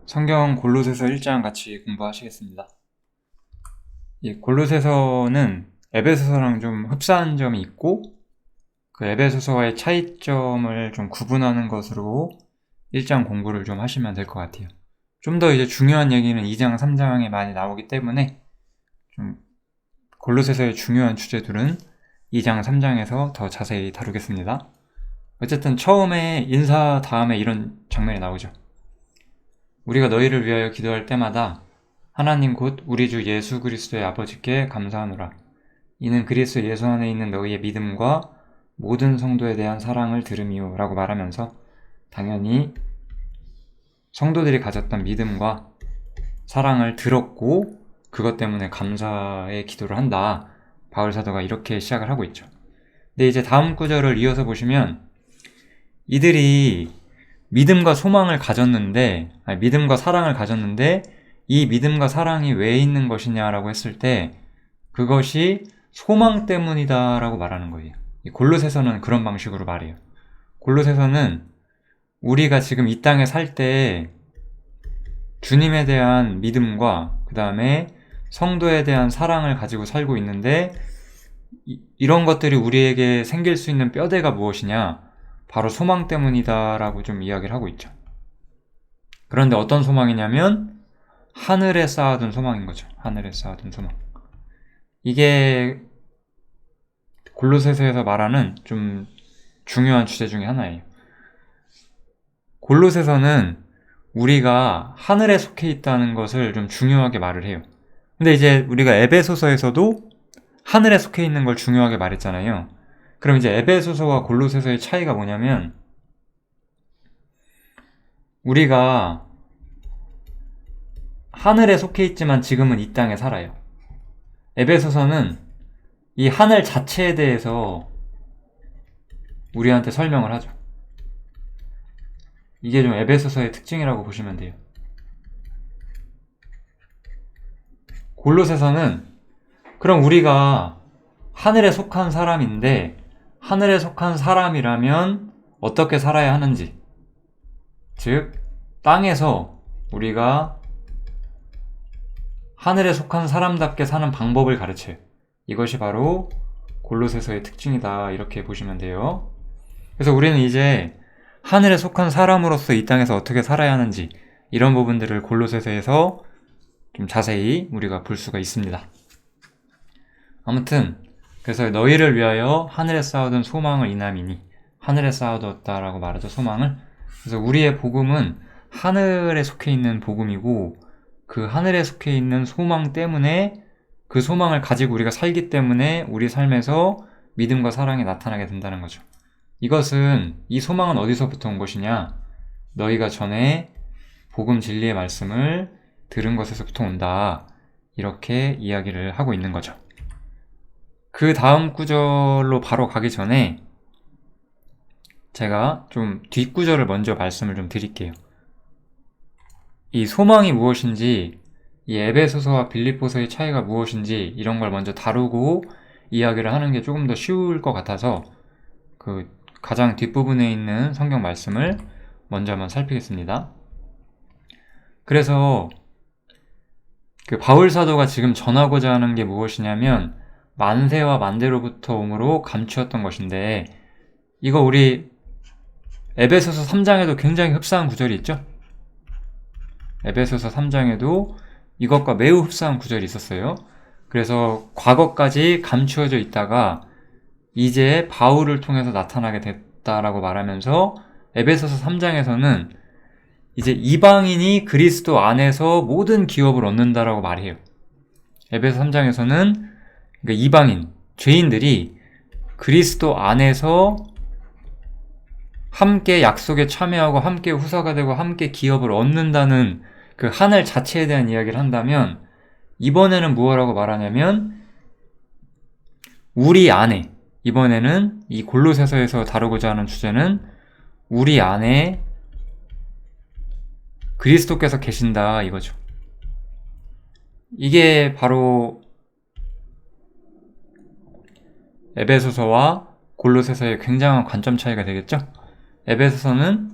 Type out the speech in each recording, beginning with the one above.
성경 골로새서 1장 같이 공부하시겠습니다. 이 골로새서는 에베소서랑 좀 흡사한 점이 있고 그 에베소서와의 차이점을 좀 구분하는 것으로 1장 공부를 좀 하시면 될 것 같아요. 좀 더 이제 중요한 얘기는 2장, 3장에 많이 나오기 때문에 좀 골로새서의 중요한 주제들은 2장, 3장에서 더 자세히 다루겠습니다. 어쨌든 처음에 인사 다음에 이런 장면이 나오죠. 우리가 너희를 위하여 기도할 때마다 하나님 곧 우리 주 예수 그리스도의 아버지께 감사하노라. 이는 그리스도 예수 안에 있는 너희의 믿음과 모든 성도에 대한 사랑을 들음이요 라고 말하면서 당연히 성도들이 가졌던 믿음과 사랑을 들었고 그것 때문에 감사의 기도를 한다. 바울 사도가 이렇게 시작을 하고 있죠. 근데 이제 다음 구절을 이어서 보시면 이들이 믿음과 소망을 가졌는데, 믿음과 사랑을 가졌는데 이 믿음과 사랑이 왜 있는 것이냐라고 했을 때 그것이 소망 때문이다 라고 말하는 거예요. 골로새서는 그런 방식으로 말해요. 골로새서는 우리가 지금 이 땅에 살 때 주님에 대한 믿음과 그 다음에 성도에 대한 사랑을 가지고 살고 있는데 이런 것들이 우리에게 생길 수 있는 뼈대가 무엇이냐? 바로 소망 때문이다 라고 좀 이야기를 하고 있죠. 그런데 어떤 소망이냐면 하늘에 쌓아둔 소망인 거죠. 하늘에 쌓아둔 소망. 이게 골로새서에서 말하는 좀 중요한 주제 중에 하나예요. 골로새서는 우리가 하늘에 속해 있다는 것을 좀 중요하게 말을 해요. 근데 이제 우리가 에베소서에서도 하늘에 속해 있는 걸 중요하게 말했잖아요. 그럼 이제 에베소서와 골로새서의 차이가 뭐냐면 우리가 하늘에 속해 있지만 지금은 이 땅에 살아요. 에베소서는 이 하늘 자체에 대해서 우리한테 설명을 하죠. 이게 좀 에베소서의 특징이라고 보시면 돼요. 골로새서는 그럼 우리가 하늘에 속한 사람인데 하늘에 속한 사람이라면 어떻게 살아야 하는지, 즉 땅에서 우리가 하늘에 속한 사람답게 사는 방법을 가르쳐요. 이것이 바로 골로새서의 특징이다 이렇게 보시면 돼요. 그래서 우리는 이제 하늘에 속한 사람으로서 이 땅에서 어떻게 살아야 하는지 이런 부분들을 골로새서에서 좀 자세히 우리가 볼 수가 있습니다. 아무튼 그래서 너희를 위하여 하늘에 쌓아둔 소망을 인함이니 하늘에 쌓아두었다라고 말하죠. 소망을. 그래서 우리의 복음은 하늘에 속해 있는 복음이고 그 하늘에 속해 있는 소망 때문에 그 소망을 가지고 우리가 살기 때문에 우리 삶에서 믿음과 사랑이 나타나게 된다는 거죠. 이것은 이 소망은 어디서부터 온 것이냐? 너희가 전에 복음 진리의 말씀을 들은 것에서부터 온다. 이렇게 이야기를 하고 있는 거죠. 그 다음 구절로 바로 가기 전에 제가 좀 뒷구절을 먼저 말씀을 좀 드릴게요. 이 소망이 무엇인지, 이 에베소서와 빌립보서의 차이가 무엇인지 이런 걸 먼저 다루고 이야기를 하는 게 조금 더 쉬울 것 같아서 그 가장 뒷부분에 있는 성경 말씀을 먼저 한번 살피겠습니다. 그래서 그 바울 사도가 지금 전하고자 하는 게 무엇이냐면 만세와 만대로부터 옴으로 감추었던 것인데 이거 우리 에베소서 3장에도 굉장히 흡사한 구절이 있죠? 에베소서 3장에도 이것과 매우 흡사한 구절이 있었어요. 그래서 과거까지 감추어져 있다가 이제 바울을 통해서 나타나게 됐다라고 말하면서 에베소서 3장에서는 이제 이방인이 그리스도 안에서 모든 기업을 얻는다라고 말해요. 에베소 3장에서는 그러니까 이방인, 죄인들이 그리스도 안에서 함께 약속에 참여하고 함께 후사가 되고 함께 기업을 얻는다는 그 하늘 자체에 대한 이야기를 한다면 이번에는 무엇라고 말하냐면 우리 안에, 이번에는 이 골로새서에서 다루고자 하는 주제는 우리 안에 그리스도께서 계신다 이거죠. 이게 바로 에베소서와 골로새서의 굉장한 관점 차이가 되겠죠? 에베소서는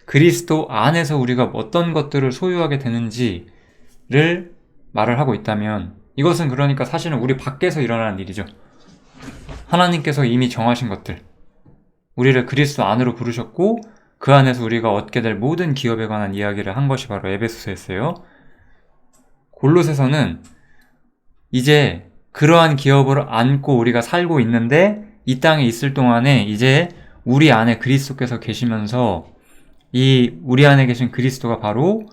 그리스도 안에서 우리가 어떤 것들을 소유하게 되는지를 말을 하고 있다면, 이것은 그러니까 사실은 우리 밖에서 일어나는 일이죠. 하나님께서 이미 정하신 것들, 우리를 그리스도 안으로 부르셨고 그 안에서 우리가 얻게 될 모든 기업에 관한 이야기를 한 것이 바로 에베소서였어요. 골로새서는 이제 그러한 기업을 안고 우리가 살고 있는데, 이 땅에 있을 동안에 이제 우리 안에 그리스도께서 계시면서 이 우리 안에 계신 그리스도가 바로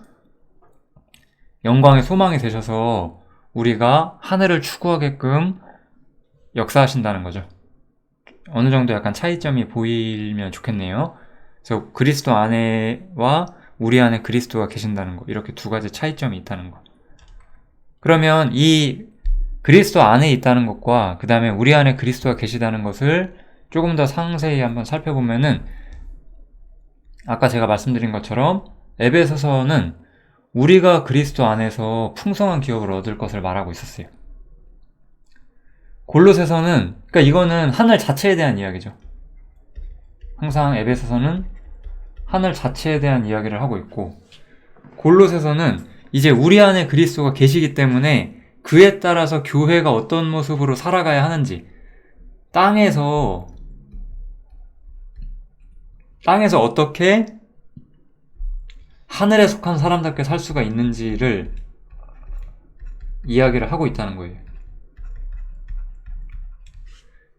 영광의 소망이 되셔서 우리가 하늘을 추구하게끔 역사하신다는 거죠. 어느 정도 약간 차이점이 보이면 좋겠네요. 그래서 그리스도 안에와 우리 안에 그리스도가 계신다는 거, 이렇게 두 가지 차이점이 있다는 거. 그러면 이 그리스도 안에 있다는 것과 그 다음에 우리 안에 그리스도가 계시다는 것을 조금 더 상세히 한번 살펴보면은, 아까 제가 말씀드린 것처럼 에베소서는 우리가 그리스도 안에서 풍성한 기업을 얻을 것을 말하고 있었어요. 골로새서는, 그러니까 이거는 하늘 자체에 대한 이야기죠. 항상 에베소서는 하늘 자체에 대한 이야기를 하고 있고, 골로새서는 이제 우리 안에 그리스도가 계시기 때문에 그에 따라서 교회가 어떤 모습으로 살아가야 하는지, 땅에서 어떻게 하늘에 속한 사람답게 살 수가 있는지를 이야기를 하고 있다는 거예요.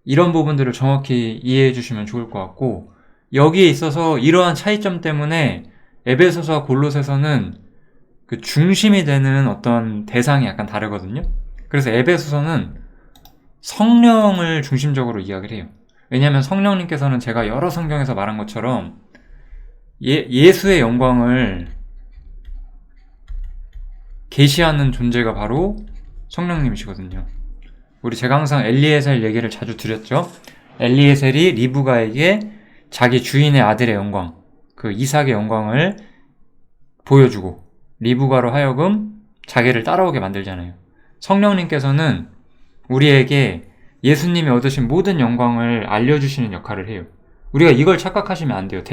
이런 부분들을 정확히 이해해 주시면 좋을 것 같고, 여기에 있어서 이러한 차이점 때문에 에베소서와 골로새서는 그 중심이 되는 어떤 대상이 약간 다르거든요. 그래서 에베소서는 성령을 중심적으로 이야기를 해요. 왜냐하면 성령님께서는 제가 여러 성경에서 말한 것처럼 예수의 영광을 계시하는 존재가 바로 성령님이시거든요. 제가 항상 엘리에셀 얘기를 자주 드렸죠. 엘리에셀이 리브가에게 자기 주인의 아들의 영광, 그 이삭의 영광을 보여주고 리브가로 하여금 자기를 따라오게 만들잖아요. 성령님께서는 우리에게 예수님이 얻으신 모든 영광을 알려주시는 역할을 해요. 우리가 이걸 착각하시면 안 돼요.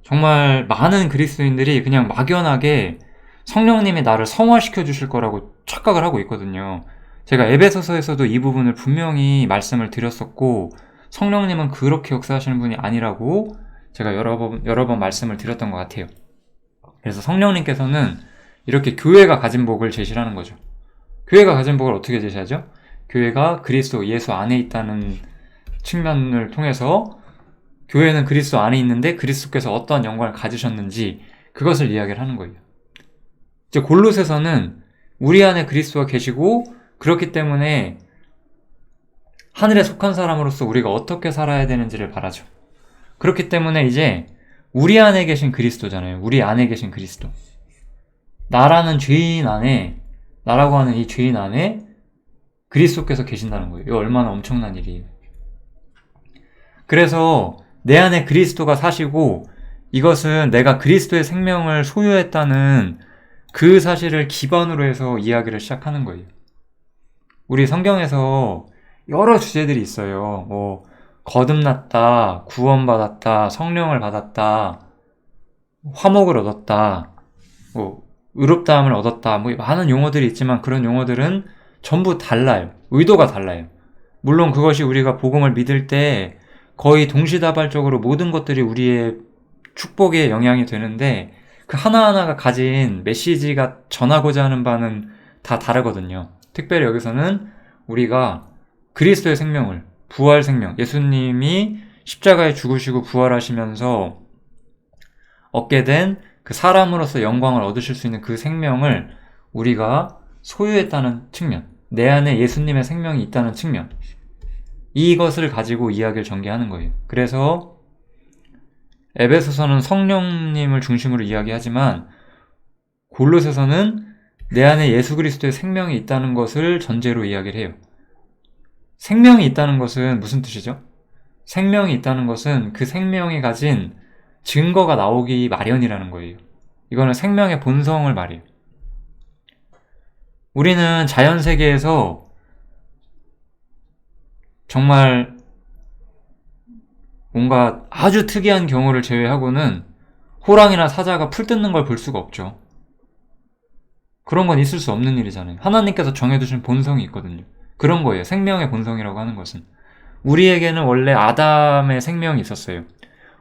정말 많은 그리스도인들이 그냥 막연하게 성령님이 나를 성화시켜 주실 거라고 착각을 하고 있거든요. 제가 에베소서에서도 이 부분을 분명히 말씀을 드렸었고, 성령님은 그렇게 역사하시는 분이 아니라고 제가 여러 번 말씀을 드렸던 것 같아요. 그래서 성령님께서는 이렇게 교회가 가진 복을 제시를 하는 거죠. 교회가 가진 복을 어떻게 제시하죠? 교회가 그리스도 예수 안에 있다는 측면을 통해서 교회는 그리스도 안에 있는데 그리스도께서 어떠한 영광을 가지셨는지 그것을 이야기를 하는 거예요. 이제 골로새서는 우리 안에 그리스도가 계시고, 그렇기 때문에 하늘에 속한 사람으로서 우리가 어떻게 살아야 되는지를 말하죠. 그렇기 때문에 이제 우리 안에 계신 그리스도잖아요. 우리 안에 계신 그리스도. 나라는 죄인 안에, 나라고 하는 이 죄인 안에 그리스도께서 계신다는 거예요. 이거 얼마나 엄청난 일이에요. 그래서 내 안에 그리스도가 사시고, 이것은 내가 그리스도의 생명을 소유했다는 그 사실을 기반으로 해서 이야기를 시작하는 거예요. 우리 성경에서 여러 주제들이 있어요. 거듭났다, 구원받았다, 성령을 받았다, 화목을 얻었다, 의롭다함을 얻었다, 많은 용어들이 있지만 그런 용어들은 전부 달라요. 의도가 달라요. 물론 그것이 우리가 복음을 믿을 때 거의 동시다발적으로 모든 것들이 우리의 축복에 영향이 되는데, 그 하나하나가 가진 메시지가 전하고자 하는 바는 다 다르거든요. 특별히 여기서는 우리가 그리스도의 생명을, 부활 생명, 예수님이 십자가에 죽으시고 부활하시면서 얻게 된 그 사람으로서 영광을 얻으실 수 있는 그 생명을 우리가 소유했다는 측면, 내 안에 예수님의 생명이 있다는 측면, 이것을 가지고 이야기를 전개하는 거예요. 그래서 에베소서는 성령님을 중심으로 이야기하지만 골로새서는 내 안에 예수 그리스도의 생명이 있다는 것을 전제로 이야기를 해요. 생명이 있다는 것은 무슨 뜻이죠? 생명이 있다는 것은 그 생명이 가진 증거가 나오기 마련이라는 거예요. 이거는 생명의 본성을 말해요. 우리는 자연 세계에서 정말 뭔가 아주 특이한 경우를 제외하고는 호랑이나 사자가 풀 뜯는 걸 볼 수가 없죠. 그런 건 있을 수 없는 일이잖아요. 하나님께서 정해두신 본성이 있거든요. 그런 거예요. 생명의 본성이라고 하는 것은. 우리에게는 원래 아담의 생명이 있었어요.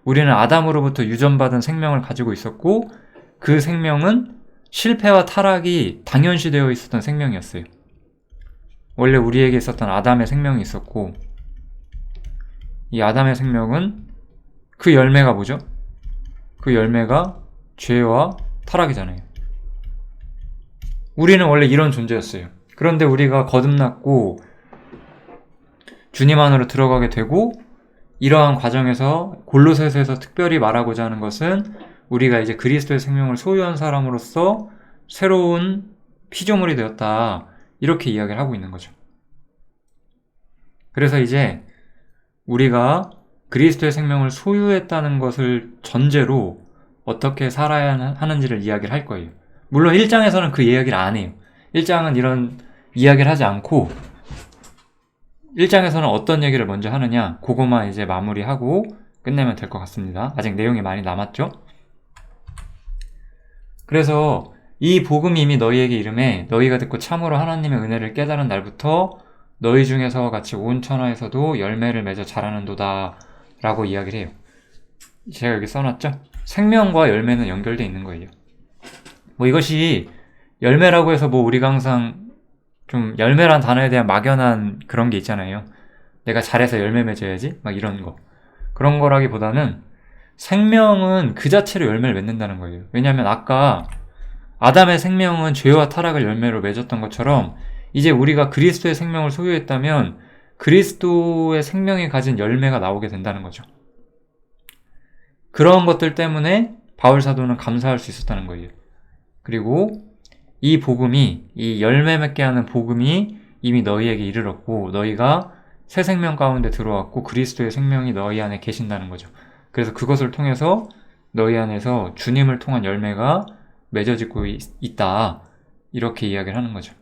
우리는 아담으로부터 유전받은 생명을 가지고 있었고, 그 생명은 실패와 타락이 당연시되어 있었던 생명이었어요. 원래 우리에게 있었던 아담의 생명이 있었고, 이 아담의 생명은 그 열매가 뭐죠? 그 열매가 죄와 타락이잖아요. 우리는 원래 이런 존재였어요. 그런데 우리가 거듭났고 주님 안으로 들어가게 되고, 이러한 과정에서 골로새서에서 특별히 말하고자 하는 것은 우리가 이제 그리스도의 생명을 소유한 사람으로서 새로운 피조물이 되었다, 이렇게 이야기를 하고 있는 거죠. 그래서 이제 우리가 그리스도의 생명을 소유했다는 것을 전제로 어떻게 살아야 하는지를 이야기를 할 거예요. 물론 1장에서는 그 이야기를 안 해요. 1장은 이런 이야기를 하지 않고 1장에서는 어떤 얘기를 먼저 하느냐, 그거만 이제 마무리하고 끝내면 될 것 같습니다. 아직 내용이 많이 남았죠? 그래서 이 복음이 이미 너희에게 이르매 너희가 듣고 참으로 하나님의 은혜를 깨달은 날부터 너희 중에서 같이 온 천하에서도 열매를 맺어 자라는도다 라고 이야기를 해요. 제가 여기 써놨죠? 생명과 열매는 연결되어 있는 거예요. 뭐 이것이 열매라고 해서 뭐 우리가 항상 좀 열매란 단어에 대한 막연한 그런 게 있잖아요. 내가 잘해서 열매 맺어야지 막 이런 거. 그런 거라기보다는 생명은 그 자체로 열매를 맺는다는 거예요. 왜냐하면 아까 아담의 생명은 죄와 타락을 열매로 맺었던 것처럼 이제 우리가 그리스도의 생명을 소유했다면 그리스도의 생명이 가진 열매가 나오게 된다는 거죠. 그런 것들 때문에 바울 사도는 감사할 수 있었다는 거예요. 그리고 이 복음이, 이 열매 맺게 하는 복음이 이미 너희에게 이르렀고 너희가 새 생명 가운데 들어왔고 그리스도의 생명이 너희 안에 계신다는 거죠. 그래서 그것을 통해서 너희 안에서 주님을 통한 열매가 맺어지고 있다, 이렇게 이야기를 하는 거죠.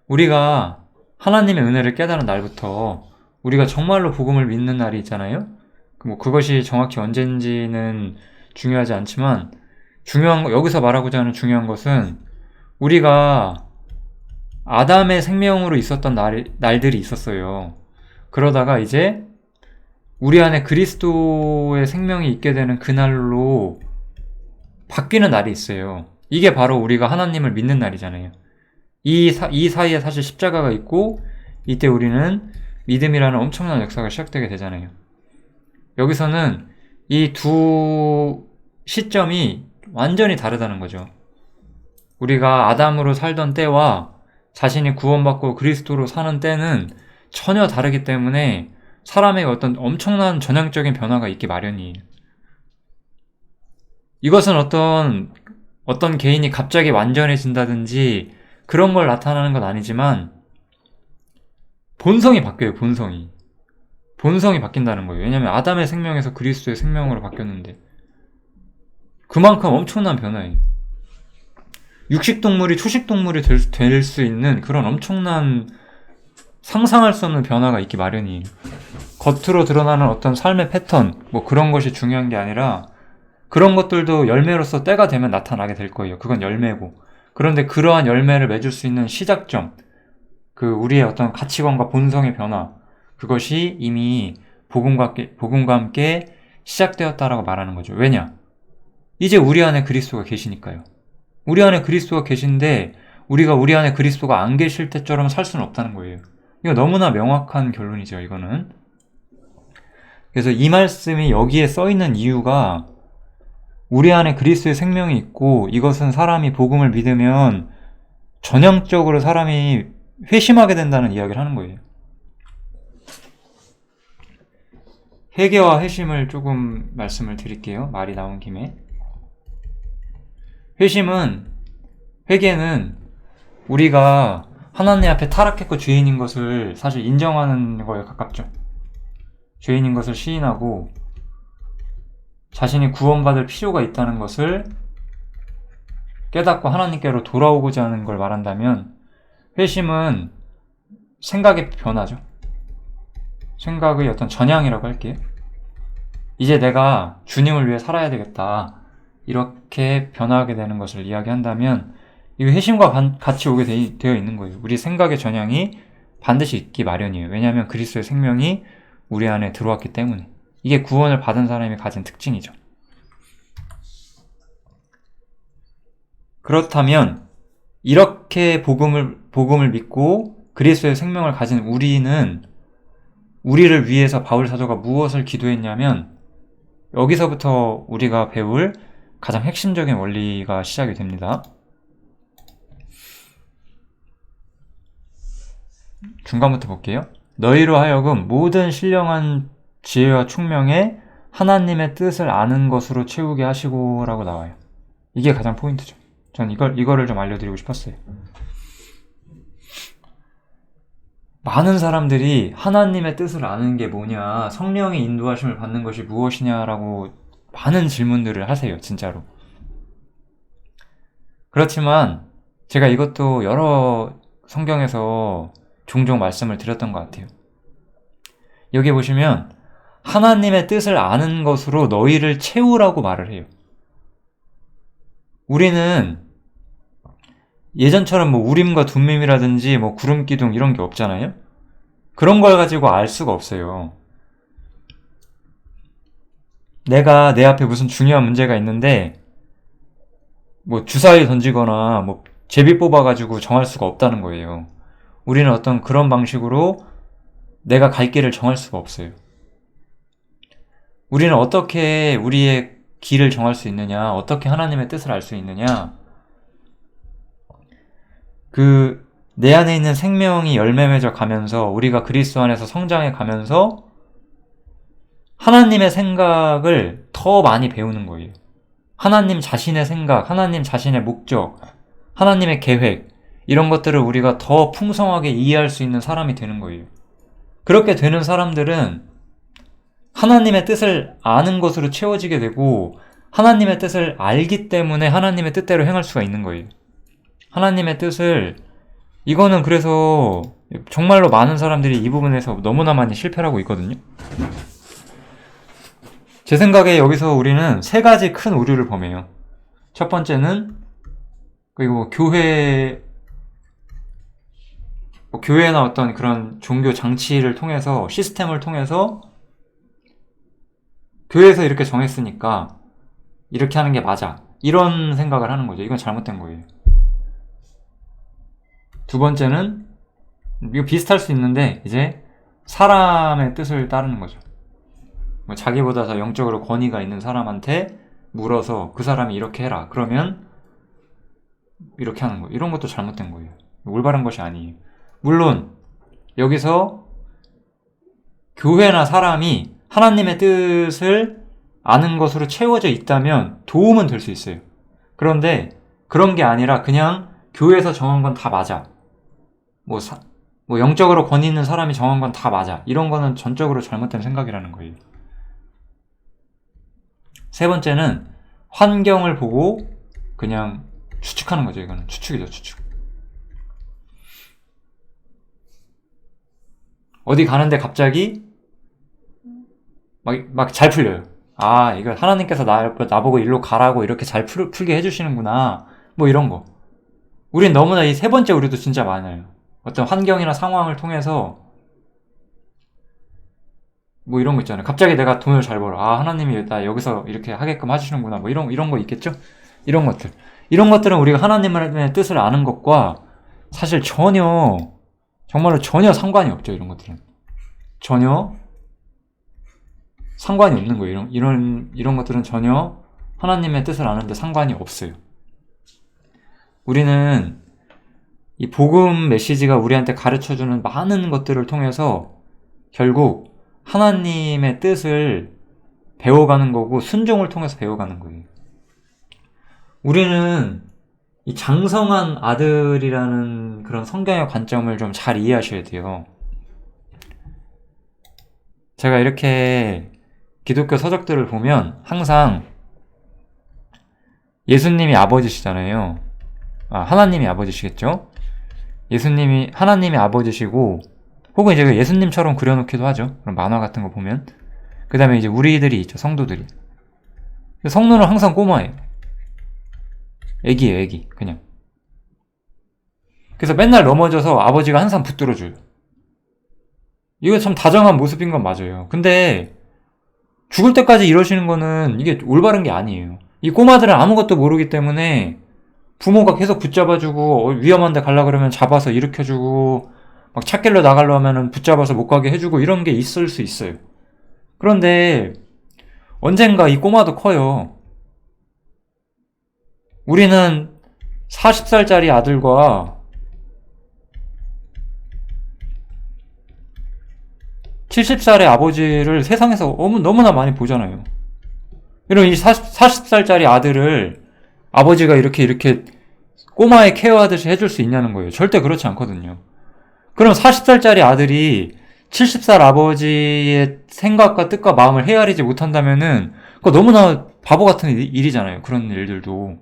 우리가 하나님의 은혜를 깨달은 날부터 우리가 정말로 복음을 믿는 날이 있잖아요. 그것이 정확히 언젠지는 중요하지 않지만 중요한 거, 여기서 말하고자 하는 중요한 것은 우리가 아담의 생명으로 있었던 날들이 있었어요. 그러다가 이제 우리 안에 그리스도의 생명이 있게 되는 그날로 바뀌는 날이 있어요. 이게 바로 우리가 하나님을 믿는 날이잖아요. 이 사이에 사실 십자가가 있고 이때 우리는 믿음이라는 엄청난 역사가 시작되게 되잖아요. 여기서는 이 두 시점이 완전히 다르다는 거죠. 우리가 아담으로 살던 때와 자신이 구원받고 그리스도로 사는 때는 전혀 다르기 때문에 사람에게 어떤 엄청난 전향적인 변화가 있기 마련이에요. 이것은 어떤 개인이 갑자기 완전해진다든지 그런 걸 나타나는 건 아니지만 본성이 바뀌어요. 본성이 바뀐다는 거예요. 왜냐하면 아담의 생명에서 그리스도의 생명으로 바뀌었는데 그만큼 엄청난 변화예요. 육식동물이 초식동물이 될 수 있는 그런 엄청난 상상할 수 없는 변화가 있기 마련이에요. 겉으로 드러나는 어떤 삶의 패턴, 뭐 그런 것이 중요한 게 아니라 그런 것들도 열매로서 때가 되면 나타나게 될 거예요. 그건 열매고. 그런데 그러한 열매를 맺을 수 있는 시작점, 우리의 어떤 가치관과 본성의 변화, 그것이 이미 복음과 함께 시작되었다라고 말하는 거죠. 왜냐? 이제 우리 안에 그리스도가 계시니까요. 우리 안에 그리스도가 계신데 우리가 우리 안에 그리스도가 안 계실 때처럼 살 수는 없다는 거예요. 이거 너무나 명확한 결론이죠, 이거는. 그래서 이 말씀이 여기에 써 있는 이유가 우리 안에 그리스도의 생명이 있고 이것은 사람이 복음을 믿으면 전형적으로 사람이 회심하게 된다는 이야기를 하는 거예요. 회개와 회심을 조금 말씀을 드릴게요. 말이 나온 김에. 회개는 우리가 하나님 앞에 타락했고 죄인인 것을 사실 인정하는 거에 가깝죠. 죄인인 것을 시인하고 자신이 구원받을 필요가 있다는 것을 깨닫고 하나님께로 돌아오고자 하는 걸 말한다면, 회심은 생각의 변화죠. 생각의 어떤 전향이라고 할게요. 이제 내가 주님을 위해 살아야 되겠다. 이렇게 변화하게 되는 것을 이야기한다면 이 회심과 같이 오게 되어 있는 거예요. 우리 생각의 전향이 반드시 있기 마련이에요. 왜냐하면 그리스도의 생명이 우리 안에 들어왔기 때문에. 이게 구원을 받은 사람이 가진 특징이죠. 그렇다면 이렇게 복음을 믿고 그리스도의 생명을 가진 우리는 우리를 위해서 바울 사도가 무엇을 기도했냐면 여기서부터 우리가 배울 가장 핵심적인 원리가 시작이 됩니다. 중간부터 볼게요. 너희로 하여금 모든 신령한 지혜와 총명에 하나님의 뜻을 아는 것으로 채우게 하시고 라고 나와요. 이게 가장 포인트죠. 전 이거를 좀 알려드리고 싶었어요. 많은 사람들이 하나님의 뜻을 아는 게 뭐냐, 성령의 인도하심을 받는 것이 무엇이냐라고 많은 질문들을 하세요, 진짜로. 그렇지만 제가 이것도 여러 성경에서 종종 말씀을 드렸던 것 같아요. 여기 보시면 하나님의 뜻을 아는 것으로 너희를 채우라고 말을 해요. 우리는 예전처럼 뭐 우림과 둠밈이라든지 뭐 구름기둥 이런 게 없잖아요. 그런 걸 가지고 알 수가 없어요. 내가 내 앞에 무슨 중요한 문제가 있는데 뭐 주사위 던지거나 뭐 제비 뽑아가지고 정할 수가 없다는 거예요. 우리는 어떤 그런 방식으로 내가 갈 길을 정할 수가 없어요. 우리는 어떻게 우리의 길을 정할 수 있느냐, 어떻게 하나님의 뜻을 알 수 있느냐, 내 안에 있는 생명이 열매 맺어 가면서 우리가 그리스도 안에서 성장해 가면서 하나님의 생각을 더 많이 배우는 거예요. 하나님 자신의 생각, 하나님 자신의 목적, 하나님의 계획, 이런 것들을 우리가 더 풍성하게 이해할 수 있는 사람이 되는 거예요. 그렇게 되는 사람들은 하나님의 뜻을 아는 것으로 채워지게 되고 하나님의 뜻을 알기 때문에 하나님의 뜻대로 행할 수가 있는 거예요. 하나님의 뜻을, 이거는 그래서 정말로 많은 사람들이 이 부분에서 너무나 많이 실패를 하고 있거든요. 제 생각에 여기서 우리는 세 가지 큰 오류를 범해요. 첫 번째는 교회나 어떤 그런 종교 장치를 통해서, 시스템을 통해서 교회에서 이렇게 정했으니까 이렇게 하는 게 맞아, 이런 생각을 하는 거죠. 이건 잘못된 거예요. 두 번째는, 이거 비슷할 수 있는데 이제 사람의 뜻을 따르는 거죠. 뭐 자기보다 더 영적으로 권위가 있는 사람한테 물어서 그 사람이 이렇게 해라, 그러면 이렇게 하는 거예요. 이런 것도 잘못된 거예요. 올바른 것이 아니에요. 물론 여기서 교회나 사람이 하나님의 뜻을 아는 것으로 채워져 있다면 도움은 될 수 있어요. 그런데 그런 게 아니라 그냥 교회에서 정한 건 다 맞아, 뭐 영적으로 권위 있는 사람이 정한 건 다 맞아, 이런 거는 전적으로 잘못된 생각이라는 거예요. 세 번째는 환경을 보고 그냥 추측하는 거죠. 이거는 추측이죠, 추측. 어디 가는데 갑자기 막 잘 풀려요. 아, 이거 하나님께서 나보고 일로 가라고 이렇게 잘 풀게 해주시는구나, 뭐 이런 거. 우린 너무나 이 세 번째 우리도 진짜 많아요. 어떤 환경이나 상황을 통해서 뭐 이런 거 있잖아요. 갑자기 내가 돈을 잘 벌어. 아, 하나님이 나 여기서 이렇게 하게끔 해주시는구나, 뭐 이런 거 있겠죠? 이런 것들은 우리가 하나님의 뜻을 아는 것과 사실 정말로 전혀 상관이 없죠. 이런 것들은 전혀 상관이 없는 거예요. 이런 것들은 전혀 하나님의 뜻을 아는데 상관이 없어요. 우리는 이 복음 메시지가 우리한테 가르쳐주는 많은 것들을 통해서 결국 하나님의 뜻을 배워가는 거고 순종을 통해서 배워가는 거예요. 우리는 이 장성한 아들이라는 그런 성경의 관점을 좀 잘 이해하셔야 돼요. 제가 이렇게 기독교 서적들을 보면 항상 예수님이 아버지시잖아요. 하나님이 아버지시겠죠? 하나님이 아버지시고, 혹은 이제 예수님처럼 그려놓기도 하죠. 그런 만화 같은 거 보면. 그 다음에 이제 우리들이 있죠, 성도들이. 성도는 항상 꼬마예요. 애기예요, 애기. 그냥. 그래서 맨날 넘어져서 아버지가 항상 붙들어줘요. 이거 참 다정한 모습인 건 맞아요. 근데 죽을 때까지 이러시는 거는 이게 올바른 게 아니에요. 이 꼬마들은 아무것도 모르기 때문에 부모가 계속 붙잡아주고 위험한 데 가려고 그러면 잡아서 일으켜주고 막 찾길로 나가려 하면은 붙잡아서 못 가게 해주고 이런 게 있을 수 있어요. 그런데 언젠가 이 꼬마도 커요. 우리는 40살짜리 아들과 70살의 아버지를 세상에서 너무나 많이 보잖아요. 이런 이 40살짜리 아들을 아버지가 이렇게 꼬마의 케어하듯이 해줄 수 있냐는 거예요. 절대 그렇지 않거든요. 그럼 40살짜리 아들이 70살 아버지의 생각과 뜻과 마음을 헤아리지 못한다면은 그거 너무나 바보 같은 일이잖아요. 그런 일들도.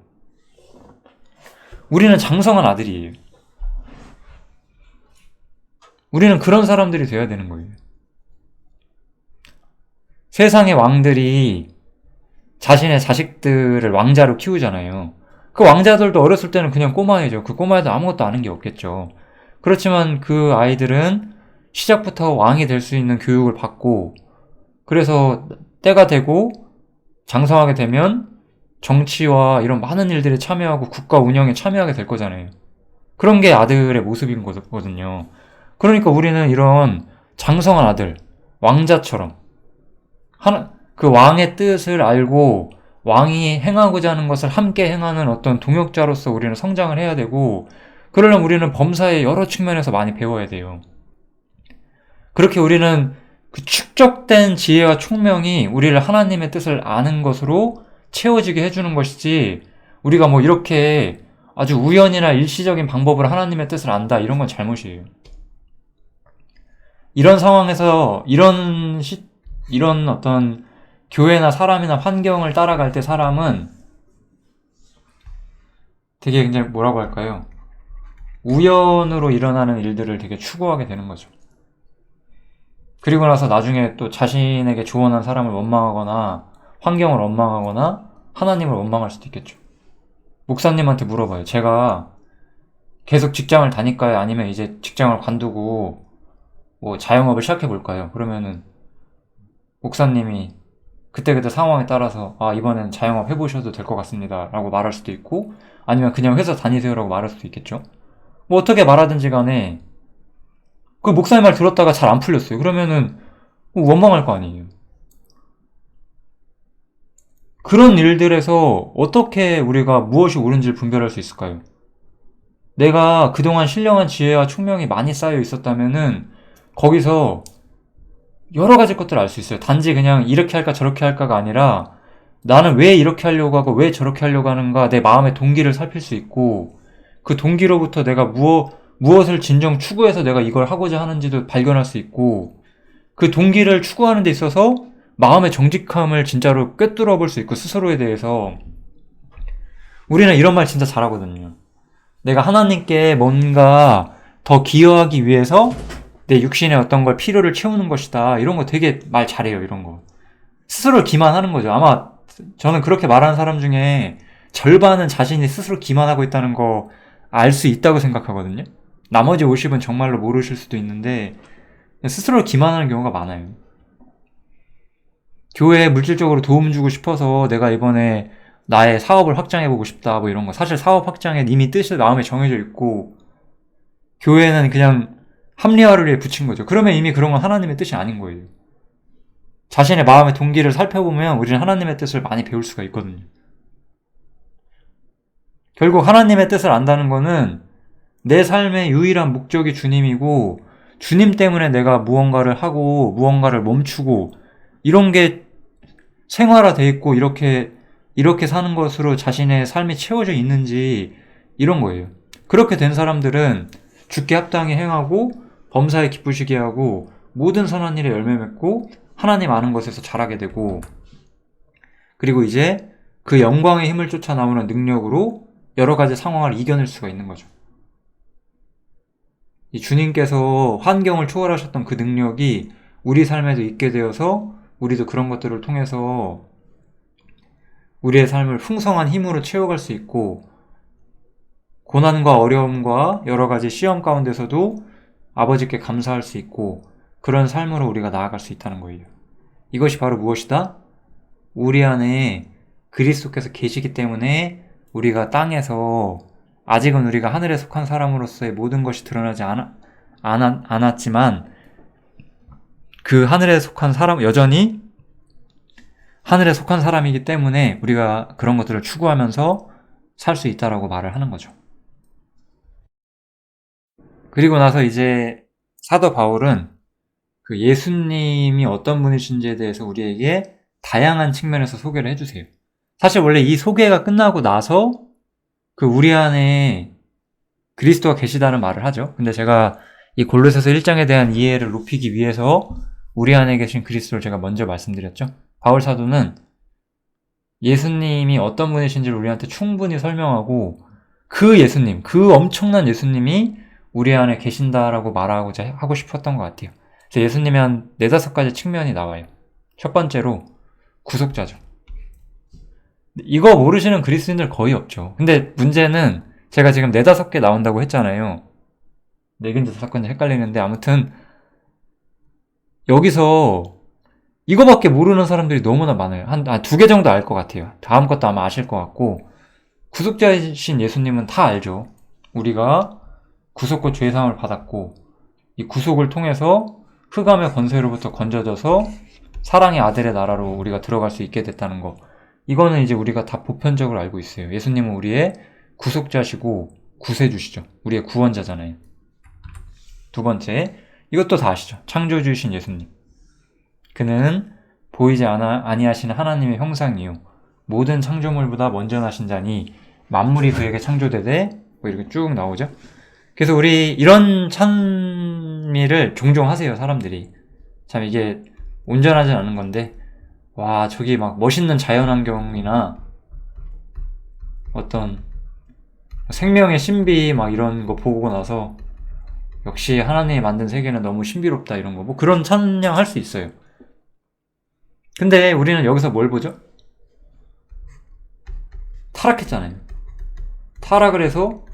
우리는 장성한 아들이에요. 우리는 그런 사람들이 돼야 되는 거예요. 세상의 왕들이 자신의 자식들을 왕자로 키우잖아요. 그 왕자들도 어렸을 때는 그냥 꼬마애죠. 그 꼬마애도 아무것도 아는 게 없겠죠. 그렇지만 그 아이들은 시작부터 왕이 될 수 있는 교육을 받고, 그래서 때가 되고 장성하게 되면 정치와 이런 많은 일들에 참여하고 국가 운영에 참여하게 될 거잖아요. 그런 게 아들의 모습인 거거든요. 그러니까 우리는 이런 장성한 아들, 왕자처럼 그 왕의 뜻을 알고 왕이 행하고자 하는 것을 함께 행하는 어떤 동역자로서 우리는 성장을 해야 되고, 그러려면 우리는 범사의 여러 측면에서 많이 배워야 돼요. 그렇게 우리는 그 축적된 지혜와 총명이 우리를 하나님의 뜻을 아는 것으로 채워지게 해주는 것이지, 우리가 뭐 이렇게 아주 우연이나 일시적인 방법으로 하나님의 뜻을 안다, 이런 건 잘못이에요. 이런 상황에서 이런 어떤 교회나 사람이나 환경을 따라갈 때 사람은 되게 굉장히 뭐라고 할까요? 우연으로 일어나는 일들을 되게 추구하게 되는 거죠. 그리고 나서 나중에 또 자신에게 조언한 사람을 원망하거나 환경을 원망하거나 하나님을 원망할 수도 있겠죠. 목사님한테 물어봐요. 제가 계속 직장을 다닐까요? 아니면 이제 직장을 관두고 뭐 자영업을 시작해 볼까요? 그러면은 목사님이 그때그때 상황에 따라서 이번엔 자영업 해보셔도 될 것 같습니다 라고 말할 수도 있고, 아니면 그냥 회사 다니세요 라고 말할 수도 있겠죠. 뭐 어떻게 말하든지 간에 그 목사님 말 들었다가 잘 안 풀렸어요. 그러면은 원망할 거 아니에요. 그런 일들에서 어떻게 우리가 무엇이 옳은지를 분별할 수 있을까요? 내가 그동안 신령한 지혜와 총명이 많이 쌓여 있었다면은 거기서 여러 가지 것들을 알 수 있어요. 단지 그냥 이렇게 할까 저렇게 할까가 아니라 나는 왜 이렇게 하려고 하고 왜 저렇게 하려고 하는가, 내 마음의 동기를 살필 수 있고, 그 동기로부터 내가 무엇을 진정 추구해서 내가 이걸 하고자 하는지도 발견할 수 있고, 그 동기를 추구하는 데 있어서 마음의 정직함을 진짜로 꿰뚫어 볼 수 있고, 스스로에 대해서. 우리는 이런 말 진짜 잘하거든요. 내가 하나님께 뭔가 더 기여하기 위해서 내 육신의 어떤 걸 필요를 채우는 것이다. 이런 거 되게 말 잘해요. 이런 거. 스스로를 기만하는 거죠. 아마 저는 그렇게 말하는 사람 중에 절반은 자신이 스스로 기만하고 있다는 거 알 수 있다고 생각하거든요. 나머지 50은 정말로 모르실 수도 있는데 스스로를 기만하는 경우가 많아요. 교회에 물질적으로 도움 주고 싶어서 내가 이번에 나의 사업을 확장해보고 싶다, 뭐 이런 거. 사실 사업 확장에 이미 뜻이 마음에 정해져 있고, 교회는 그냥 합리화를 위해 붙인 거죠. 그러면 이미 그런 건 하나님의 뜻이 아닌 거예요. 자신의 마음의 동기를 살펴보면 우리는 하나님의 뜻을 많이 배울 수가 있거든요. 결국 하나님의 뜻을 안다는 거는 내 삶의 유일한 목적이 주님이고, 주님 때문에 내가 무언가를 하고 무언가를 멈추고 이런 게 생활화돼 있고 이렇게 사는 것으로 자신의 삶이 채워져 있는지, 이런 거예요. 그렇게 된 사람들은 주께 합당히 행하고 범사에 기쁘시게 하고 모든 선한 일에 열매 맺고 하나님 아는 것에서 자라게 되고, 그리고 이제 그 영광의 힘을 쫓아 나오는 능력으로 여러 가지 상황을 이겨낼 수가 있는 거죠. 이 주님께서 환경을 초월하셨던 그 능력이 우리 삶에도 있게 되어서 우리도 그런 것들을 통해서 우리의 삶을 풍성한 힘으로 채워갈 수 있고, 고난과 어려움과 여러 가지 시험 가운데서도 아버지께 감사할 수 있고, 그런 삶으로 우리가 나아갈 수 있다는 거예요. 이것이 바로 무엇이다? 우리 안에 그리스도께서 계시기 때문에 우리가 땅에서 아직은 우리가 하늘에 속한 사람으로서의 모든 것이 드러나지 않았지만 그 하늘에 속한 사람, 여전히 하늘에 속한 사람이기 때문에 우리가 그런 것들을 추구하면서 살 수 있다라고 말을 하는 거죠. 그리고 나서 이제 사도 바울은 그 예수님이 어떤 분이신지에 대해서 우리에게 다양한 측면에서 소개를 해주세요. 사실 원래 이 소개가 끝나고 나서 그 우리 안에 그리스도가 계시다는 말을 하죠. 근데 제가 이 골로새서 1장에 대한 이해를 높이기 위해서 우리 안에 계신 그리스도를 제가 먼저 말씀드렸죠. 바울 사도는 예수님이 어떤 분이신지를 우리한테 충분히 설명하고 그 예수님, 그 엄청난 예수님이 우리 안에 계신다라고 말하고자 하고 싶었던 것 같아요. 그래서 예수님의 한 4-5가지 측면이 나와요. 첫 번째로 구속자죠. 이거 모르시는 그리스도인들 거의 없죠. 근데 문제는 제가 지금 4-5개 나온다고 했잖아요. 4개인지 5개인지 헷갈리는데 아무튼 여기서 이거밖에 모르는 사람들이 너무나 많아요. 한 2개 정도 알 것 같아요. 다음 것도 아마 아실 것 같고, 구속자이신 예수님은 다 알죠. 우리가 구속과 죄사함을 받았고 이 구속을 통해서 흑암의 권세로부터 건져져서 사랑의 아들의 나라로 우리가 들어갈 수 있게 됐다는 거, 이거는 이제 우리가 다 보편적으로 알고 있어요. 예수님은 우리의 구속자시고 구세주시죠. 우리의 구원자잖아요. 두 번째, 이것도 다 아시죠. 창조주이신 예수님. 그는 보이지 아니하시는 하나님의 형상이요 모든 창조물보다 먼저 나신 자니 만물이 그에게 창조되되, 뭐 이렇게 쭉 나오죠. 그래서 우리 이런 찬미를 종종 하세요, 사람들이. 참 이게 온전하지 않은 건데, 와, 저기 막 멋있는 자연환경이나 어떤 생명의 신비 막 이런 거 보고 나서 역시 하나님이 만든 세계는 너무 신비롭다 이런 거, 뭐 그런 찬양할 수 있어요. 근데 우리는 여기서 뭘 보죠? 타락했잖아요. 타락을 해서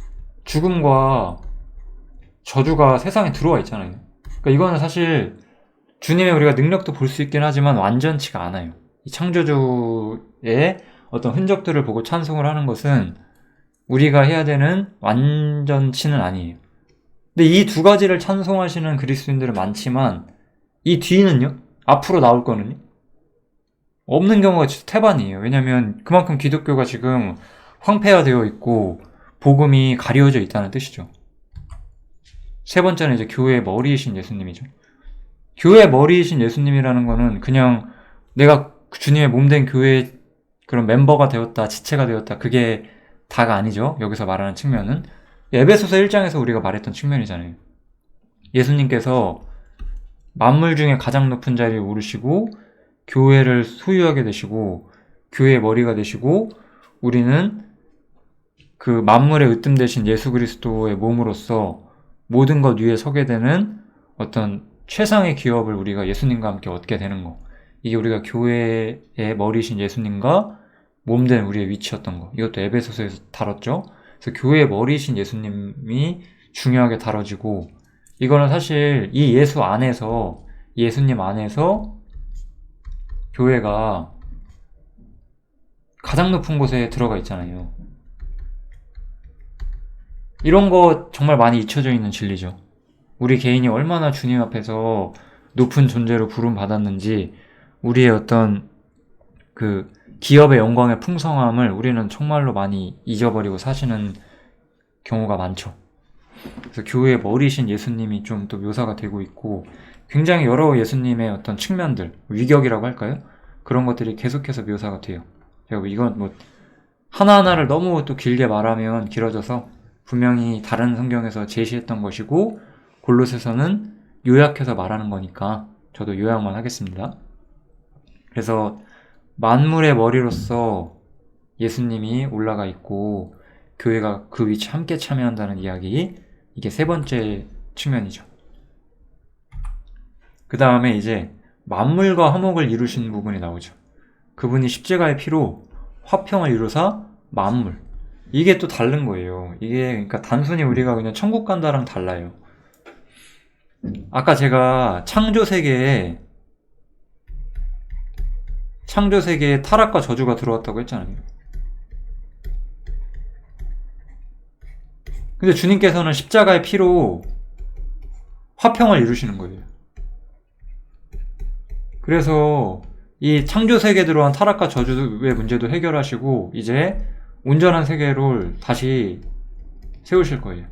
죽음과 저주가 세상에 들어와 있잖아요. 그러니까 이거는 사실 주님의 우리가 능력도 볼 수 있긴 하지만 완전치가 않아요. 이 창조주의 어떤 흔적들을 보고 찬송을 하는 것은 우리가 해야 되는 완전치는 아니에요. 근데 이 2가지를 찬송하시는 그리스도인들은 많지만 이 뒤는요? 앞으로 나올 거는요? 없는 경우가 진짜 태반이에요. 왜냐면 그만큼 기독교가 지금 황폐화되어 있고 복음이 가려져 있다는 뜻이죠. 세 번째는 이제 교회의 머리이신 예수님이죠. 교회의 머리이신 예수님이라는 거는 그냥 내가 주님의 몸된 교회의 그런 멤버가 되었다, 지체가 되었다, 그게 다가 아니죠. 여기서 말하는 측면은 에베소서 1장에서 우리가 말했던 측면이잖아요. 예수님께서 만물 중에 가장 높은 자리에 오르시고 교회를 소유하게 되시고 교회의 머리가 되시고, 우리는 그 만물의 으뜸 되신 예수 그리스도의 몸으로서 모든 것 위에 서게 되는 어떤 최상의 기업을 우리가 예수님과 함께 얻게 되는 거, 이게 우리가 교회의 머리신 예수님과 몸된 우리의 위치였던 거, 이것도 에베소서에서 다뤘죠. 그래서 교회의 머리신 예수님이 중요하게 다뤄지고, 이거는 사실 이 예수 안에서, 예수님 안에서 교회가 가장 높은 곳에 들어가 있잖아요. 이런 거 정말 많이 잊혀져 있는 진리죠. 우리 개인이 얼마나 주님 앞에서 높은 존재로 부름받았는지, 우리의 어떤 그 기업의 영광의 풍성함을 우리는 정말로 많이 잊어버리고 사시는 경우가 많죠. 그래서 교회의 머리신 예수님이 좀 또 묘사가 되고 있고, 굉장히 여러 예수님의 어떤 측면들, 위격이라고 할까요? 그런 것들이 계속해서 묘사가 돼요. 제가 이건 뭐 하나하나를 너무 또 길게 말하면 길어져서 분명히 다른 성경에서 제시했던 것이고 골로새서는 요약해서 말하는 거니까 저도 요약만 하겠습니다. 그래서 만물의 머리로서 예수님이 올라가 있고 교회가 그 위치 함께 참여한다는 이야기, 이게 세 번째 측면이죠. 그 다음에 이제 만물과 화목을 이루신 부분이 나오죠. 그분이 십자가의 피로 화평을 이루사 만물. 이게 또 다른 거예요. 이게 그러니까 단순히 우리가 그냥 천국 간다랑 달라요. 아까 제가 창조 세계에 타락과 저주가 들어왔다고 했잖아요. 근데 주님께서는 십자가의 피로 화평을 이루시는 거예요. 그래서 이 창조 세계에 들어온 타락과 저주의 문제도 해결하시고 이제 온전한 세계를 다시 세우실 거예요.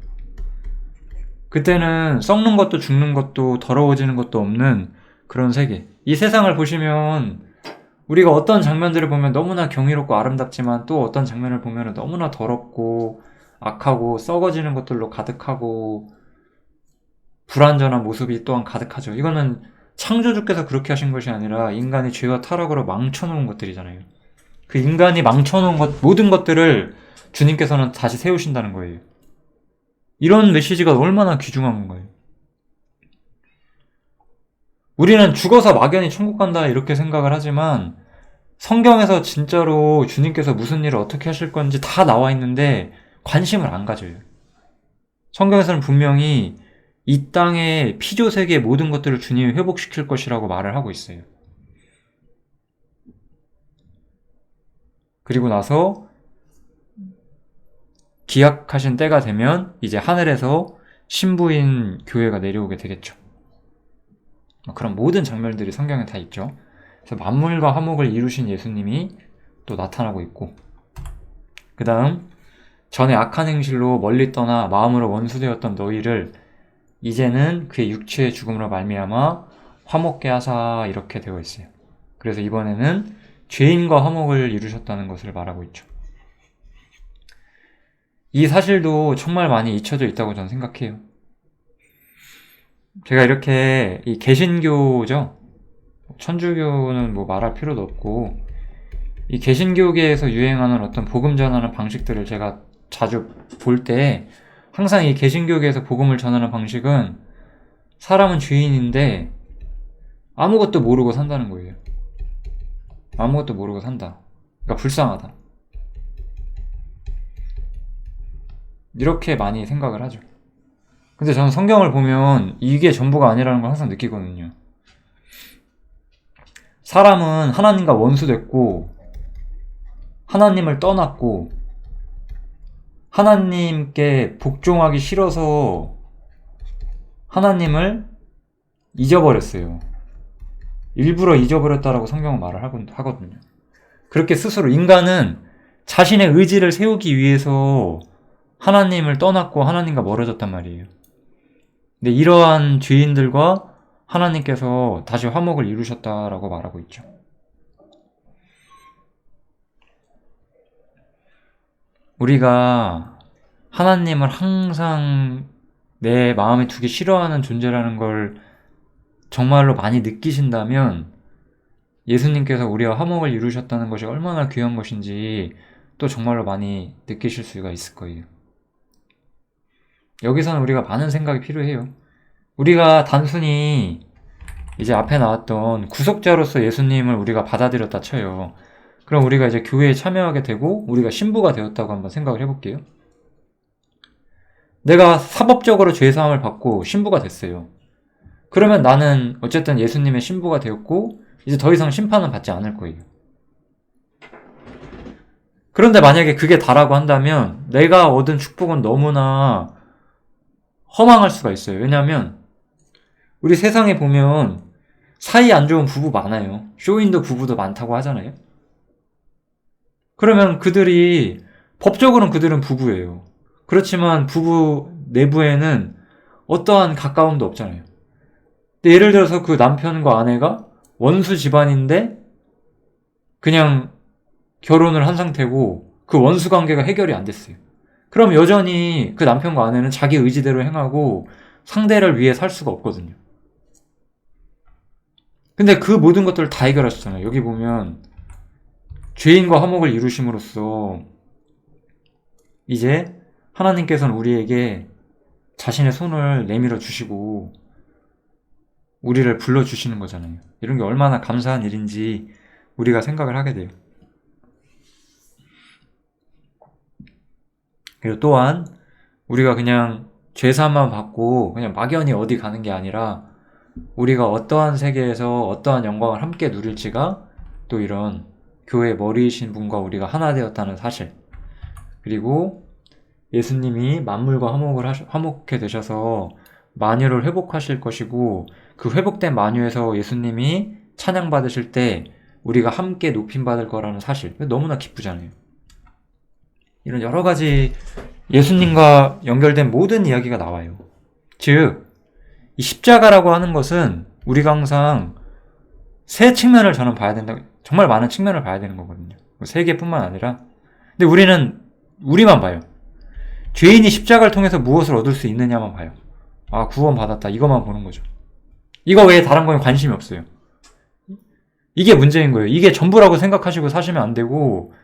그때는 썩는 것도 죽는 것도 더러워지는 것도 없는 그런 세계. 이 세상을 보시면 우리가 어떤 장면들을 보면 너무나 경이롭고 아름답지만 또 어떤 장면을 보면 너무나 더럽고 악하고 썩어지는 것들로 가득하고 불완전한 모습이 또한 가득하죠. 이거는 창조주께서 그렇게 하신 것이 아니라 인간이 죄와 타락으로 망쳐놓은 것들이잖아요. 그 인간이 망쳐놓은 모든 것들을 주님께서는 다시 세우신다는 거예요. 이런 메시지가 얼마나 귀중한 건가요? 우리는 죽어서 막연히 천국 간다 이렇게 생각을 하지만 성경에서 진짜로 주님께서 무슨 일을 어떻게 하실 건지 다 나와 있는데 관심을 안 가져요. 성경에서는 분명히 이 땅의 피조세계의 모든 것들을 주님이 회복시킬 것이라고 말을 하고 있어요. 그리고 나서 기약하신 때가 되면 이제 하늘에서 신부인 교회가 내려오게 되겠죠. 그런 모든 장면들이 성경에 다 있죠. 그래서 만물과 화목을 이루신 예수님이 또 나타나고 있고, 그 다음 전에 악한 행실로 멀리 떠나 마음으로 원수되었던 너희를 이제는 그의 육체의 죽음으로 말미암아 화목케 하사 이렇게 되어 있어요. 그래서 이번에는 죄인과 화목을 이루셨다는 것을 말하고 있죠. 이 사실도 정말 많이 잊혀져 있다고 저는 생각해요. 제가 이렇게 이 개신교죠. 천주교는 뭐 말할 필요도 없고 이 개신교계에서 유행하는 어떤 복음 전하는 방식들을 제가 자주 볼 때 항상 이 개신교계에서 복음을 전하는 방식은 사람은 죄인인데 아무것도 모르고 산다는 거예요. 아무것도 모르고 산다. 그러니까 불쌍하다. 이렇게 많이 생각을 하죠. 근데 저는 성경을 보면 이게 전부가 아니라는 걸 항상 느끼거든요. 사람은 하나님과 원수됐고 하나님을 떠났고 하나님께 복종하기 싫어서 하나님을 잊어버렸어요. 일부러 잊어버렸다라고 성경은 말을 하거든요. 그렇게 스스로 인간은 자신의 의지를 세우기 위해서 하나님을 떠났고 하나님과 멀어졌단 말이에요. 근데 이러한 죄인들과 하나님께서 다시 화목을 이루셨다라고 말하고 있죠. 우리가 하나님을 항상 내 마음에 두기 싫어하는 존재라는 걸 정말로 많이 느끼신다면 예수님께서 우리와 화목을 이루셨다는 것이 얼마나 귀한 것인지 또 정말로 많이 느끼실 수가 있을 거예요. 여기서는 우리가 많은 생각이 필요해요. 우리가 단순히 이제 앞에 나왔던 구속자로서 예수님을 우리가 받아들였다 쳐요. 그럼 우리가 이제 교회에 참여하게 되고 우리가 신부가 되었다고 한번 생각을 해볼게요. 내가 사법적으로 죄사함을 받고 신부가 됐어요. 그러면 나는 어쨌든 예수님의 신부가 되었고 이제 더 이상 심판은 받지 않을 거예요. 그런데 만약에 그게 다라고 한다면 내가 얻은 축복은 너무나 허망할 수가 있어요. 왜냐하면 우리 세상에 보면 사이 안 좋은 부부 많아요. 쇼윈도 부부도 많다고 하잖아요. 그러면 법적으로는 그들은 부부예요. 그렇지만 부부 내부에는 어떠한 가까움도 없잖아요. 근데 예를 들어서 그 남편과 아내가 원수 집안인데 그냥 결혼을 한 상태고 그 원수 관계가 해결이 안 됐어요. 그럼 여전히 그 남편과 아내는 자기 의지대로 행하고 상대를 위해 살 수가 없거든요. 근데 그 모든 것들을 다 해결하셨잖아요. 여기 보면 죄인과 화목을 이루심으로써 이제 하나님께서는 우리에게 자신의 손을 내밀어 주시고 우리를 불러주시는 거잖아요. 이런 게 얼마나 감사한 일인지 우리가 생각을 하게 돼요. 그리고 또한 우리가 그냥 죄사함만 받고 그냥 막연히 어디 가는 게 아니라 우리가 어떠한 세계에서 어떠한 영광을 함께 누릴지가 또 이런 교회의 머리이신 분과 우리가 하나 되었다는 사실, 그리고 예수님이 만물과 화목해 되셔서 만유를 회복하실 것이고 그 회복된 만유에서 예수님이 찬양받으실 때 우리가 함께 높임받을 거라는 사실, 너무나 기쁘잖아요. 이런 여러 가지 예수님과 연결된 모든 이야기가 나와요. 즉, 이 십자가라고 하는 것은 우리가 항상 세 측면을 저는 봐야 된다. 정말 많은 측면을 봐야 되는 거거든요. 세 개뿐만 아니라. 근데 우리만 봐요. 죄인이 십자가를 통해서 무엇을 얻을 수 있느냐만 봐요. 아, 구원 받았다. 이것만 보는 거죠. 이거 외에 다른 건 관심이 없어요. 이게 문제인 거예요. 이게 전부라고 생각하시고 사시면 안 되고,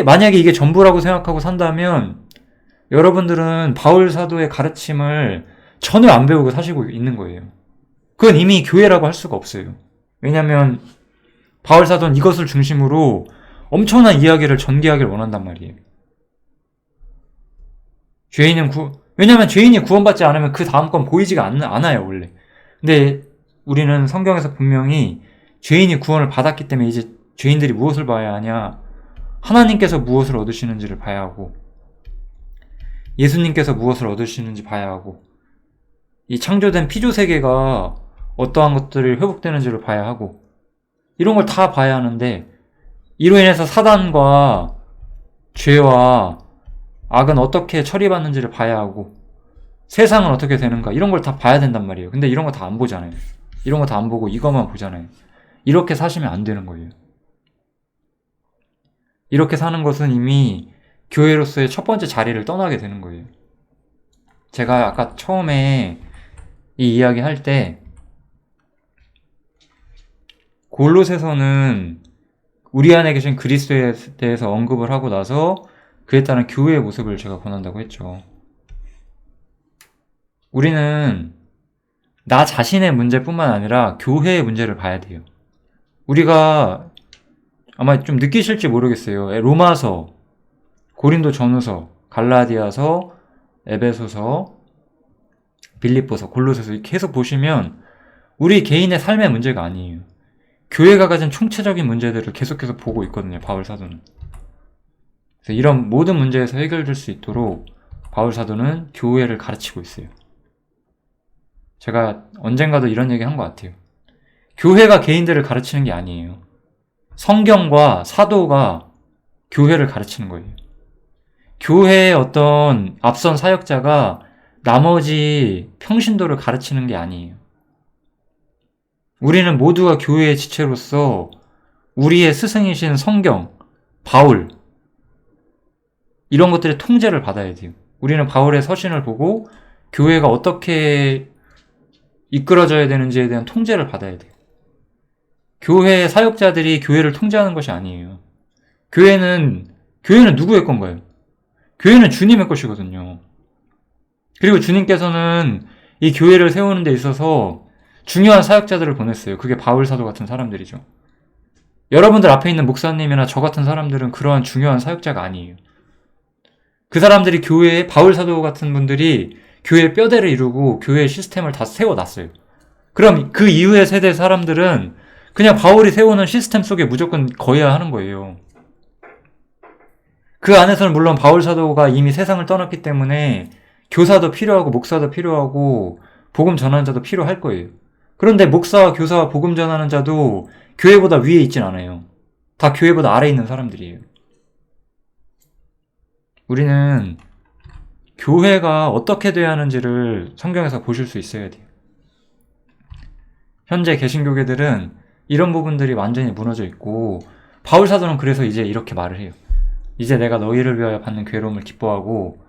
만약에 이게 전부라고 생각하고 산다면 여러분들은 바울 사도의 가르침을 전혀 안 배우고 사시고 있는 거예요. 그건 이미 교회라고 할 수가 없어요. 왜냐면 바울 사도는 이것을 중심으로 엄청난 이야기를 전개하기를 원한단 말이에요. 왜냐면 죄인이 구원받지 않으면 그 다음 건 보이지가 않아요, 원래. 근데 우리는 성경에서 분명히 죄인이 구원을 받았기 때문에 이제 죄인들이 무엇을 봐야 하냐? 하나님께서 무엇을 얻으시는지를 봐야 하고, 예수님께서 무엇을 얻으시는지 봐야 하고, 이 창조된 피조 세계가 어떠한 것들이 회복되는지를 봐야 하고, 이런 걸 다 봐야 하는데, 이로 인해서 사단과 죄와 악은 어떻게 처리받는지를 봐야 하고, 세상은 어떻게 되는가, 이런 걸 다 봐야 된단 말이에요. 근데 이런 거 다 안 보잖아요. 이런 거 다 안 보고 이것만 보잖아요. 이렇게 사시면 안 되는 거예요. 이렇게 사는 것은 이미 교회로서의 첫 번째 자리를 떠나게 되는 거예요. 제가 아까 처음에 이 이야기 할 때 골로새서는 우리 안에 계신 그리스도에 대해서 언급을 하고 나서 그에 따른 교회의 모습을 제가 권한다고 했죠. 우리는 나 자신의 문제뿐만 아니라 교회의 문제를 봐야 돼요. 우리가 아마 좀 느끼실지 모르겠어요. 로마서, 고린도 전후서, 갈라디아서, 에베소서, 빌립보서, 골로새서 이렇게 계속 보시면 우리 개인의 삶의 문제가 아니에요. 교회가 가진 총체적인 문제들을 계속해서 보고 있거든요, 바울 사도는. 그래서 이런 모든 문제에서 해결될 수 있도록 바울 사도는 교회를 가르치고 있어요. 제가 언젠가도 이런 얘기 한 것 같아요. 교회가 개인들을 가르치는 게 아니에요. 성경과 사도가 교회를 가르치는 거예요. 교회의 어떤 앞선 사역자가 나머지 평신도를 가르치는 게 아니에요. 우리는 모두가 교회의 지체로서 우리의 스승이신 성경, 바울, 이런 것들의 통제를 받아야 돼요. 우리는 바울의 서신을 보고 교회가 어떻게 이끌어져야 되는지에 대한 통제를 받아야 돼요. 교회의 사역자들이 교회를 통제하는 것이 아니에요. 교회는 누구의 건가요? 교회는 주님의 것이거든요. 그리고 주님께서는 이 교회를 세우는 데 있어서 중요한 사역자들을 보냈어요. 그게 바울 사도 같은 사람들이죠. 여러분들 앞에 있는 목사님이나 저 같은 사람들은 그러한 중요한 사역자가 아니에요. 그 사람들이 교회에 바울 사도 같은 분들이 교회의 뼈대를 이루고 교회의 시스템을 다 세워놨어요. 그럼 그 이후의 세대 사람들은 그냥 바울이 세우는 시스템 속에 무조건 거해야 하는 거예요. 그 안에서는 물론 바울 사도가 이미 세상을 떠났기 때문에 교사도 필요하고 목사도 필요하고 복음 전하는 자도 필요할 거예요. 그런데 목사와 교사와 복음 전하는 자도 교회보다 위에 있진 않아요. 다 교회보다 아래에 있는 사람들이에요. 우리는 교회가 어떻게 돼야 하는지를 성경에서 보실 수 있어야 돼요. 현재 개신교계들은 이런 부분들이 완전히 무너져 있고, 바울 사도는 그래서 이제 이렇게 말을 해요. 이제 내가 너희를 위하여 받는 괴로움을 기뻐하고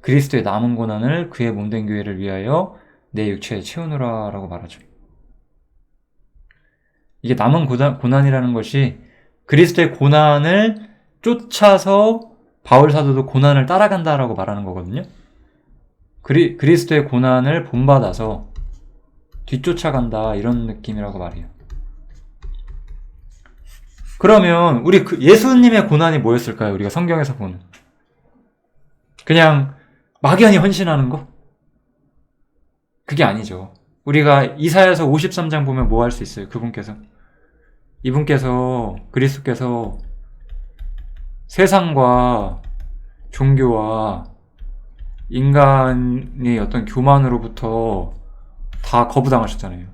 그리스도의 남은 고난을 그의 몸된 교회를 위하여 내 육체에 채우노라 라고 말하죠. 이게 남은 고난이라는 것이 그리스도의 고난을 쫓아서 바울 사도도 고난을 따라간다라고 말하는 거거든요. 그리스도의 고난을 본받아서 뒤쫓아간다 이런 느낌이라고 말해요. 그러면 우리 예수님의 고난이 뭐였을까요? 우리가 성경에서 보는 그냥 막연히 헌신하는 거? 그게 아니죠. 우리가 이사야서 53장 보면 뭐 할 수 있어요? 그리스도께서 세상과 종교와 인간의 어떤 교만으로부터 다 거부당하셨잖아요.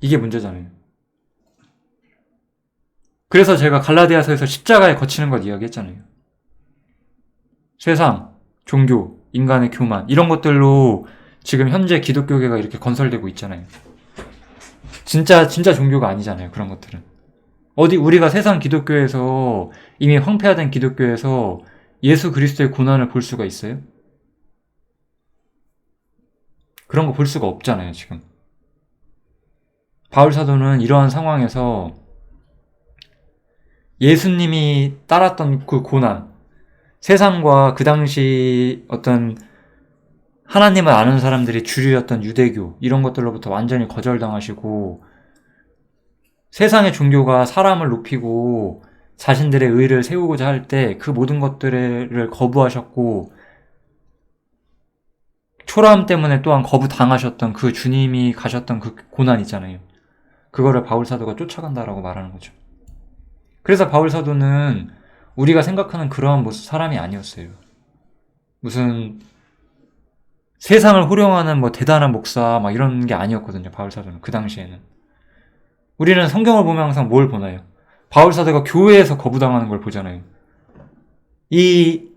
이게 문제잖아요. 그래서 제가 갈라디아서에서 십자가에 거치는 것 이야기했잖아요. 세상, 종교, 인간의 교만 이런 것들로 지금 현재 기독교계가 이렇게 건설되고 있잖아요. 진짜 종교가 아니잖아요. 그런 것들은. 어디 우리가 세상 기독교에서 이미 황폐화된 기독교에서 예수 그리스도의 고난을 볼 수가 있어요? 그런 거 볼 수가 없잖아요, 지금. 바울 사도는 이러한 상황에서 예수님이 따랐던 그 고난, 세상과 그 당시 어떤 하나님을 아는 사람들이 주류였던 유대교, 이런 것들로부터 완전히 거절당하시고, 세상의 종교가 사람을 높이고 자신들의 의를 세우고자 할 때 그 모든 것들을 거부하셨고, 초라함 때문에 또한 거부당하셨던 그 주님이 가셨던 그 고난 있잖아요. 그거를 바울 사도가 쫓아간다라고 말하는 거죠. 그래서 바울 사도는 우리가 생각하는 그러한 모습 사람이 아니었어요. 무슨 세상을 호령하는 뭐 대단한 목사 막 이런 게 아니었거든요. 바울 사도는 그 당시에는. 우리는 성경을 보면 항상 뭘 보나요? 바울 사도가 교회에서 거부당하는 걸 보잖아요. 이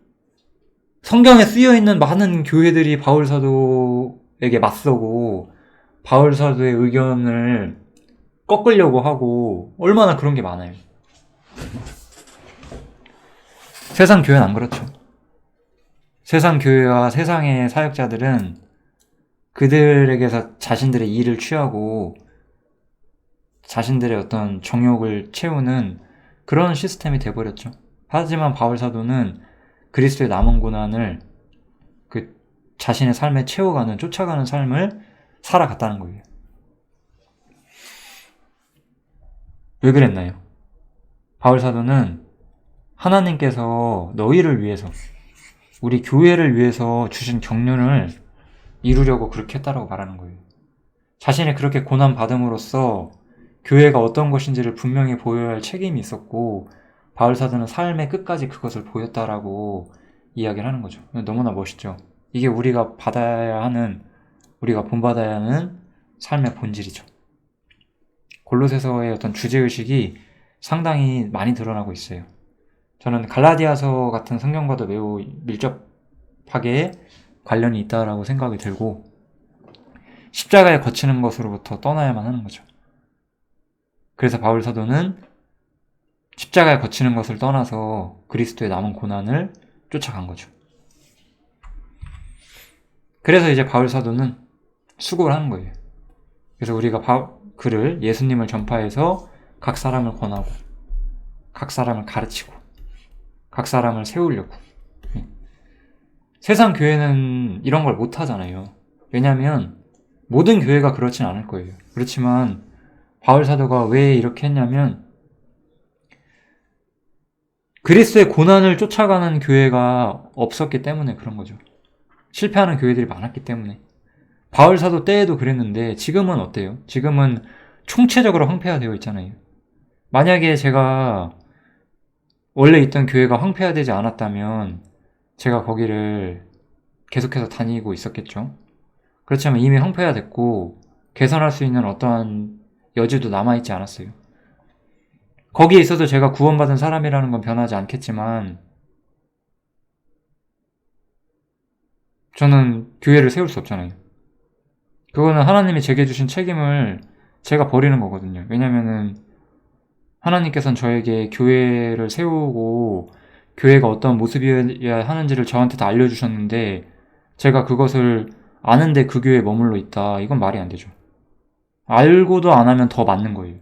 성경에 쓰여 있는 많은 교회들이 바울 사도에게 맞서고 바울 사도의 의견을 꺾으려고 하고 얼마나 그런 게 많아요. 세상 교회는 안 그렇죠. 세상 교회와 세상의 사역자들은 그들에게서 자신들의 일을 취하고 자신들의 어떤 정욕을 채우는 그런 시스템이 돼버렸죠. 하지만 바울 사도는 그리스도의 남은 고난을 그 자신의 삶에 채워가는, 쫓아가는 삶을 살아갔다는 거예요. 왜 그랬나요? 바울 사도는 하나님께서 너희를 위해서, 우리 교회를 위해서 주신 경륜을 이루려고 그렇게 했다라고 말하는 거예요. 자신이 그렇게 고난받음으로써 교회가 어떤 것인지를 분명히 보여야 할 책임이 있었고, 바울 사도는 삶의 끝까지 그것을 보였다라고 이야기를 하는 거죠. 너무나 멋있죠. 이게 우리가 본받아야 하는 삶의 본질이죠. 골로새서의 어떤 주제의식이 상당히 많이 드러나고 있어요. 저는 갈라디아서 같은 성경과도 매우 밀접하게 관련이 있다라고 생각이 들고, 십자가에 거치는 것으로부터 떠나야만 하는 거죠. 그래서 바울 사도는 십자가에 거치는 것을 떠나서 그리스도의 남은 고난을 쫓아간 거죠. 그래서 이제 바울 사도는 수고를 하는 거예요. 그래서 우리가 그를 예수님을 전파해서 각 사람을 권하고 각 사람을 가르치고 각 사람을 세우려고. 세상 교회는 이런 걸 못하잖아요. 왜냐하면 모든 교회가 그렇진 않을 거예요. 그렇지만 바울 사도가 왜 이렇게 했냐면 그리스도의 고난을 쫓아가는 교회가 없었기 때문에 그런 거죠. 실패하는 교회들이 많았기 때문에. 바울 사도 때에도 그랬는데 지금은 어때요? 지금은 총체적으로 황폐화되어 있잖아요. 만약에 제가 원래 있던 교회가 황폐화되지 않았다면 제가 거기를 계속해서 다니고 있었겠죠. 그렇지만 이미 황폐화됐고 개선할 수 있는 어떠한 여지도 남아있지 않았어요. 거기에 있어서 제가 구원받은 사람이라는 건 변하지 않겠지만 저는 교회를 세울 수 없잖아요. 그거는 하나님이 제게 주신 책임을 제가 버리는 거거든요. 왜냐면은 하나님께서는 저에게 교회를 세우고 교회가 어떤 모습이어야 하는지를 저한테 다 알려주셨는데 제가 그것을 아는데 그 교회에 머물러 있다. 이건 말이 안 되죠. 알고도 안 하면 더 맞는 거예요.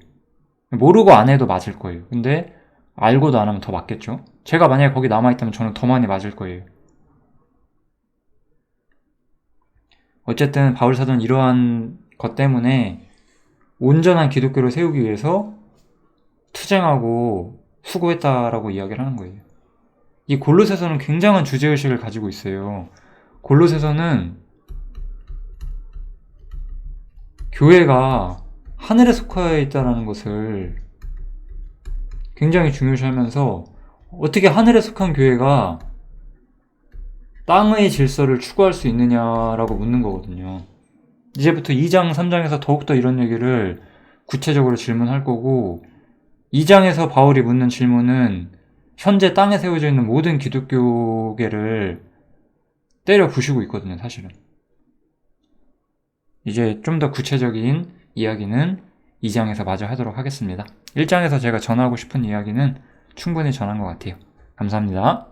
모르고 안 해도 맞을 거예요. 근데 알고도 안 하면 더 맞겠죠. 제가 만약에 거기 남아있다면 저는 더 많이 맞을 거예요. 어쨌든 바울 사도는 이러한 것 때문에 온전한 기독교를 세우기 위해서 투쟁하고 수고했다라고 이야기를 하는 거예요. 이 골로새서는 굉장한 주제의식을 가지고 있어요. 골로새서는 교회가 하늘에 속하여 있다는 것을 굉장히 중요시하면서 어떻게 하늘에 속한 교회가 땅의 질서를 추구할 수 있느냐라고 묻는 거거든요. 이제부터 2장, 3장에서 더욱더 이런 얘기를 구체적으로 질문할 거고 2장에서 바울이 묻는 질문은 현재 땅에 세워져 있는 모든 기독교계를 때려 부수고 있거든요, 사실은. 이제 좀 더 구체적인 이야기는 2장에서 마저 하도록 하겠습니다. 1장에서 제가 전하고 싶은 이야기는 충분히 전한 것 같아요. 감사합니다.